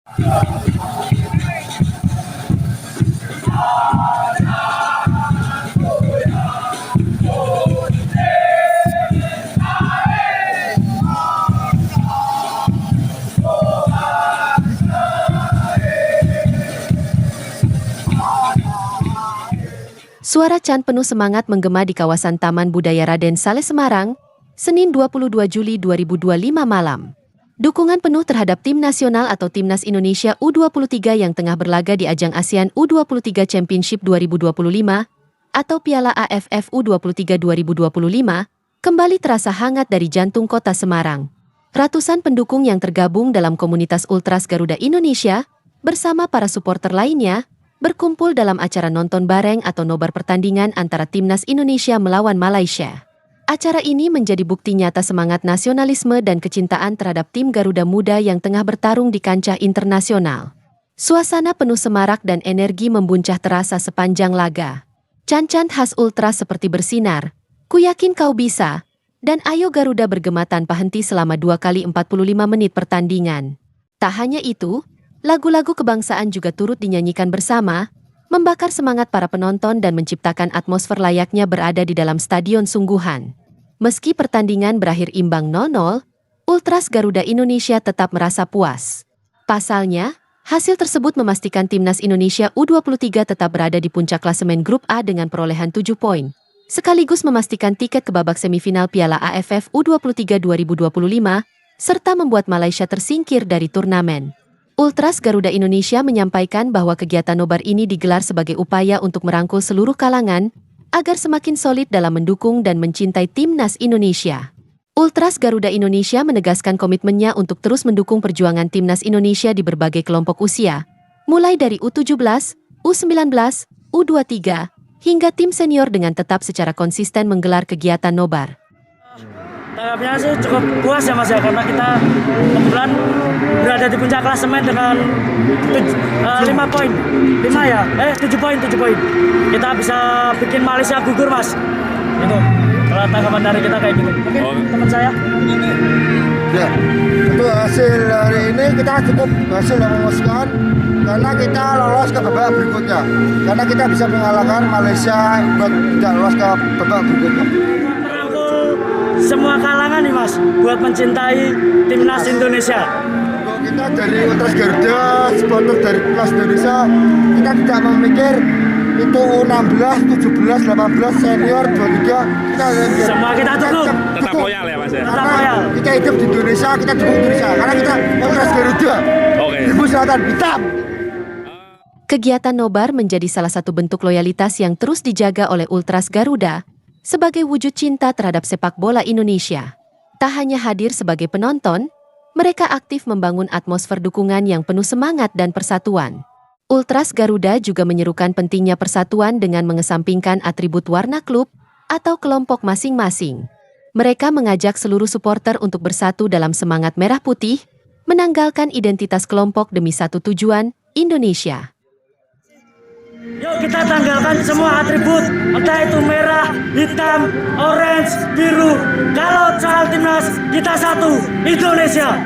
Suara Chan penuh semangat menggema di kawasan Taman Budaya Raden Saleh Semarang, Senin 22 Juli 2025 malam. Dukungan penuh terhadap tim nasional atau Timnas Indonesia U23 yang tengah berlaga di ajang ASEAN U23 Championship 2025 atau Piala AFF U23 2025 kembali terasa hangat dari jantung kota Semarang. Ratusan pendukung yang tergabung dalam komunitas Ultras Garuda Indonesia bersama para supporter lainnya berkumpul dalam acara nonton bareng atau nobar pertandingan antara Timnas Indonesia melawan Malaysia. Acara ini menjadi bukti nyata semangat nasionalisme dan kecintaan terhadap tim Garuda Muda yang tengah bertarung di kancah internasional. Suasana penuh semarak dan energi membuncah terasa sepanjang laga. Can-can khas Ultras seperti bersinar, "Ku yakin kau bisa," dan "Ayo Garuda" bergema tanpa henti selama 2 kali 45 menit pertandingan. Tak hanya itu, lagu-lagu kebangsaan juga turut dinyanyikan bersama, membakar semangat para penonton dan menciptakan atmosfer layaknya berada di dalam stadion sungguhan. Meski pertandingan berakhir imbang 0-0, Ultras Garuda Indonesia tetap merasa puas. Pasalnya, hasil tersebut memastikan Timnas Indonesia U23 tetap berada di puncak klasemen Grup A dengan perolehan 7 poin, sekaligus memastikan tiket ke babak semifinal Piala AFF U23 2025, serta membuat Malaysia tersingkir dari turnamen. Ultras Garuda Indonesia menyampaikan bahwa kegiatan nobar ini digelar sebagai upaya untuk merangkul seluruh kalangan agar semakin solid dalam mendukung dan mencintai Timnas Indonesia. Ultras Garuda Indonesia menegaskan komitmennya untuk terus mendukung perjuangan Timnas Indonesia di berbagai kelompok usia, mulai dari U17, U19, U23, hingga tim senior dengan tetap secara konsisten menggelar kegiatan nobar. Tanggapnya sih cukup puas ya Mas ya, karena kita kebetulan berada di puncak klasemen dengan 7 poin. Kita bisa bikin Malaysia gugur Mas. Itu kalau tanggapan dari kita kayak gitu. Mungkin teman saya. Ya, untuk hasil hari ini kita cukup hasil yang memuaskan karena kita lolos ke babak berikutnya. Karena kita bisa mengalahkan Malaysia buat tidak lolos ke babak berikutnya. Semua kalangan nih Mas, buat mencintai Timnas Indonesia. Untuk kita dari Ultras Garuda, supporter dari Timnas Indonesia, kita tidak memikir itu U16, 17, 18, senior, 23, kita semua kita dukung. Tetap loyal ya Mas ya? Tetap loyal. Kita hidup di Indonesia, kita dukung Indonesia. Karena kita Ultras Garuda. Oke. Ibu Selatan, hitam. Kegiatan nobar menjadi salah satu bentuk loyalitas yang terus dijaga oleh Ultras Garuda sebagai wujud cinta terhadap sepak bola Indonesia. Tak hanya hadir sebagai penonton, mereka aktif membangun atmosfer dukungan yang penuh semangat dan persatuan. Ultras Garuda juga menyerukan pentingnya persatuan dengan mengesampingkan atribut warna klub atau kelompok masing-masing. Mereka mengajak seluruh supporter untuk bersatu dalam semangat merah putih, menanggalkan identitas kelompok demi satu tujuan, Indonesia. Yuk kita tanggalkan semua atribut, entah itu merah, hitam, orange, biru. Kalau soal timnas, kita satu, Indonesia.